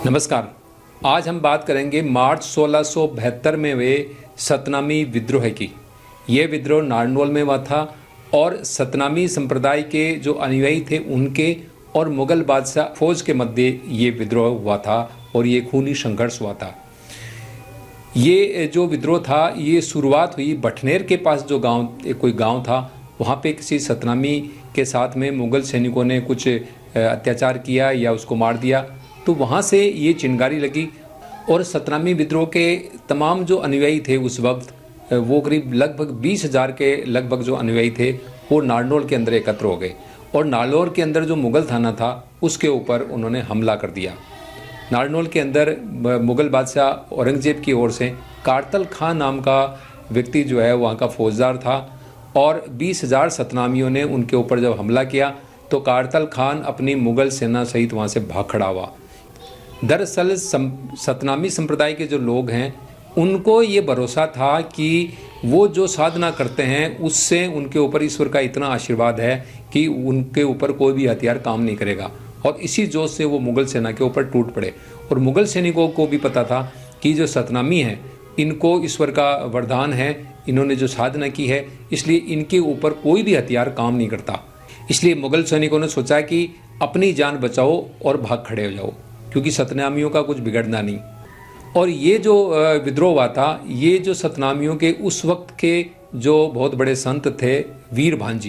नमस्कार। आज हम बात करेंगे मार्च 1672 में हुए सतनामी विद्रोह की। ये विद्रोह नारनौल में हुआ था और सतनामी संप्रदाय के जो अनुयायी थे उनके और मुगल बादशाह फौज के मध्य ये विद्रोह हुआ था और ये खूनी संघर्ष हुआ था। ये जो विद्रोह था ये शुरुआत हुई बठनेर के पास, जो कोई गांव था, वहाँ पे किसी सतनामी के साथ में मुगल सैनिकों ने कुछ अत्याचार किया या उसको मार दिया, तो वहाँ से ये चिंगारी लगी और सतनामी विद्रोह के तमाम जो अनुयायी थे उस वक्त वो करीब लगभग 20,000 के लगभग जो अनुयायी थे वो नारनौल के अंदर एकत्र हो गए और नारनौल के अंदर जो मुगल थाना था उसके ऊपर उन्होंने हमला कर दिया। नारनौल के अंदर मुगल बादशाह औरंगजेब की ओर से कारतल खान नाम का व्यक्ति जो है वहाँ का फौजदार था और 20,000 सतनामियों ने उनके ऊपर जब हमला किया तो कारतल खान अपनी मुगल सेना सहित वहाँ से भाग खड़ा हुआ। दरअसल सतनामी संप्रदाय के जो लोग हैं उनको ये भरोसा था कि वो जो साधना करते हैं उससे उनके ऊपर ईश्वर का इतना आशीर्वाद है कि उनके ऊपर कोई भी हथियार काम नहीं करेगा, और इसी जोश से वो मुगल सेना के ऊपर टूट पड़े। और मुगल सैनिकों को भी पता था कि जो सतनामी हैं इनको ईश्वर का वरदान है, इन्होंने जो साधना की है इसलिए इनके ऊपर कोई भी हथियार काम नहीं करता। इसलिए मुगल सैनिकों ने सोचा कि अपनी जान बचाओ और भाग खड़े हो जाओ, क्योंकि सतनामियों का कुछ बिगड़ना नहीं। और ये जो विद्रोह हुआ था, ये जो सतनामियों के उस वक्त के जो बहुत बड़े संत थे वीरभान,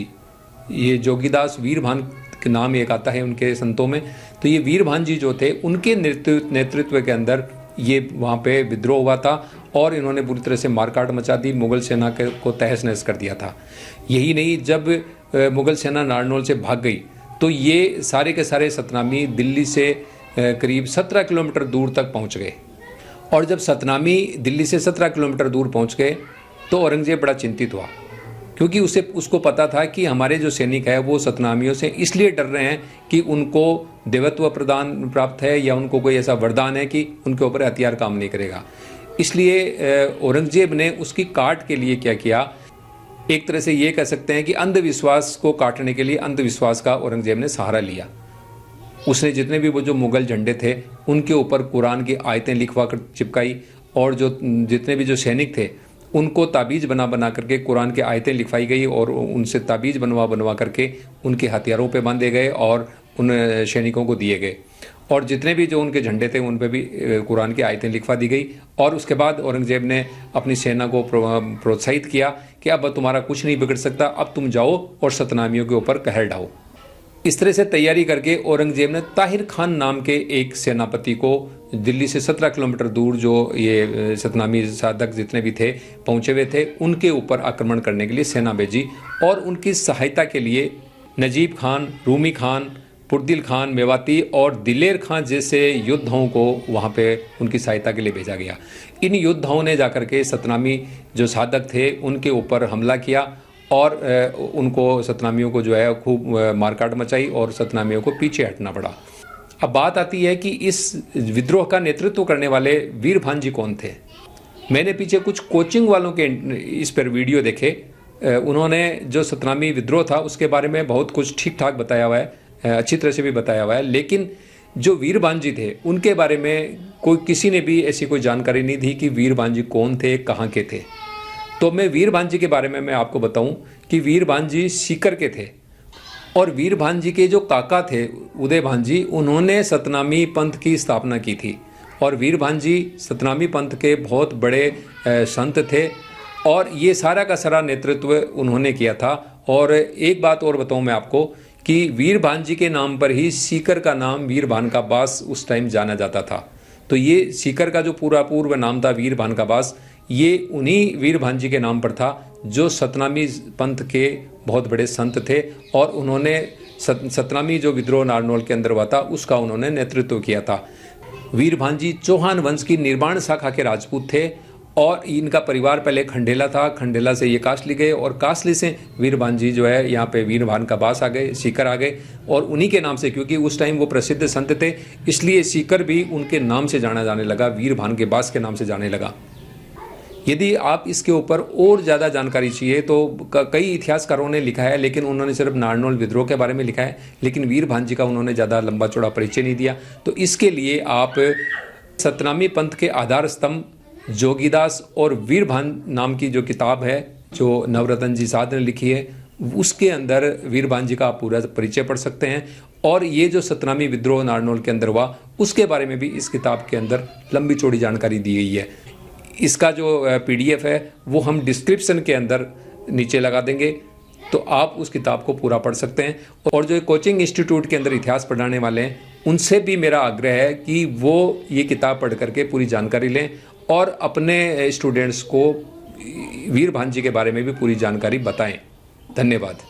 ये जोगीदास वीरभान के नाम एक आता है उनके संतों में, तो ये वीरभान जो थे उनके नेतृत्व के अंदर ये वहाँ पे विद्रोह हुआ था और इन्होंने पूरी तरह से मारकाट मचा दी, मुगल सेना को तहस नहस कर दिया था। यही नहीं, जब मुगल सेना नारनौल से भाग गई तो ये सारे के सारे सतनामी दिल्ली से करीब 17 किलोमीटर दूर तक पहुंच गए। और जब सतनामी दिल्ली से 17 किलोमीटर दूर पहुंच गए तो औरंगजेब बड़ा चिंतित हुआ, क्योंकि उसको पता था कि हमारे जो सैनिक है वो सतनामियों से इसलिए डर रहे हैं कि उनको देवत्व प्रदान प्राप्त है या उनको कोई ऐसा वरदान है कि उनके ऊपर हथियार काम नहीं करेगा। इसलिए औरंगजेब ने उसकी काट के लिए क्या किया, एक तरह से ये कह सकते हैं कि अंधविश्वास को काटने के लिए अंधविश्वास का औरंगजेब ने सहारा लिया। उसने जितने भी वो जो मुगल झंडे थे उनके ऊपर कुरान की आयतें लिखवा कर चिपकाई और जो जितने भी जो सैनिक थे उनको ताबीज़ बना करके कुरान की आयतें लिखवाई गई और उनसे ताबीज़ बनवा करके उनके हथियारों पे बांधे गए और उन सैनिकों को दिए गए। और जितने भी जो उनके झंडे थे उन पे भी कुरान की आयतें लिखवा दी गई। और उसके बाद औरंगजेब ने अपनी सेना को प्रोत्साहित किया कि अब तुम्हारा कुछ नहीं बिगड़ सकता, अब तुम जाओ और सतनामियों के ऊपर कहर ढाओ। इस तरह से तैयारी करके औरंगजेब ने ताहिर खान नाम के एक सेनापति को दिल्ली से 17 किलोमीटर दूर जो ये सतनामी साधक जितने भी थे पहुंचे हुए थे उनके ऊपर आक्रमण करने के लिए सेना भेजी और उनकी सहायता के लिए नजीब खान, रूमी खान, पुरदिल खान मेवाती और दिलेर खान जैसे योद्धाओं को वहाँ पे उनकी सहायता के लिए भेजा गया। इन योद्धाओं ने जाकर के सतनामी जो साधक थे उनके ऊपर हमला किया और उनको सतनामियों को जो है खूब मारकाट मचाई और सतनामियों को पीछे हटना पड़ा। अब बात आती है कि इस विद्रोह का नेतृत्व करने वाले वीरभान कौन थे। मैंने पीछे कुछ कोचिंग वालों के इस पर वीडियो देखे, उन्होंने जो सतनामी विद्रोह था उसके बारे में बहुत कुछ ठीक ठाक बताया हुआ है, अच्छी तरह से भी बताया हुआ है, लेकिन जो वीरभान थे उनके बारे में किसी ने भी ऐसी कोई जानकारी नहीं दी कि वीरभान कौन थे, कहाँ के थे। तो मैं वीरभान के बारे में मैं आपको बताऊं कि वीरभान सीकर के थे और वीरभान के जो काका थे उदयभान उन्होंने सतनामी पंथ की स्थापना की थी और वीरभान सतनामी पंथ के बहुत बड़े संत थे और ये सारा का सारा नेतृत्व उन्होंने किया था। और एक बात और बताऊं मैं आपको कि वीरभान के नाम पर ही सीकर का नाम वीरभान का बास उस टाइम जाना जाता था। तो ये सीकर का जो पूर्व नाम था वीरभान का बास, ये उन्हीं वीरभान के नाम पर था जो सतनामी पंथ के बहुत बड़े संत थे और उन्होंने सतनामी जो विद्रोह नारनौल के अंदर हुआ था उसका उन्होंने नेतृत्व किया था। वीरभान चौहान वंश की निर्माण शाखा के राजपूत थे और इनका परिवार पहले खंडेला था, खंडेला से ये कासली गए और कासली से वीरभान जो है यहाँ पे वीरभान का बास आ गए, सीकर आ गए और उन्हीं के नाम से, क्योंकि उस टाइम वो प्रसिद्ध संत थे इसलिए सीकर भी उनके नाम से जाना जाने लगा, वीरभान के बास के नाम से जाने लगा। यदि आप इसके ऊपर और ज़्यादा जानकारी चाहिए तो कई इतिहासकारों ने लिखा है, लेकिन उन्होंने सिर्फ नारनौल विद्रोह के बारे में लिखा है, लेकिन वीर भांजी का उन्होंने ज़्यादा लंबा चौड़ा परिचय नहीं दिया। तो इसके लिए आप सतनामी पंथ के आधार स्तंभ, जोगीदास और वीरभान नाम की जो किताब है जो नवरत्न जी साध ने लिखी है, उसके अंदर वीरभान जी का आप पूरा परिचय पढ़ सकते हैं। और ये जो सतनामी विद्रोह नारनौल के अंदर हुआ उसके बारे में भी इस किताब के अंदर लंबी चौड़ी जानकारी दी गई है। इसका जो PDF है वो हम डिस्क्रिप्शन के अंदर नीचे लगा देंगे, तो आप उस किताब को पूरा पढ़ सकते हैं। और जो कोचिंग इंस्टीट्यूट के अंदर इतिहास पढ़ाने वाले हैं उनसे भी मेरा आग्रह है कि वो ये किताब पढ़ करके पूरी जानकारी लें और अपने स्टूडेंट्स को वीरभान जी के बारे में भी पूरी जानकारी बताएं। धन्यवाद।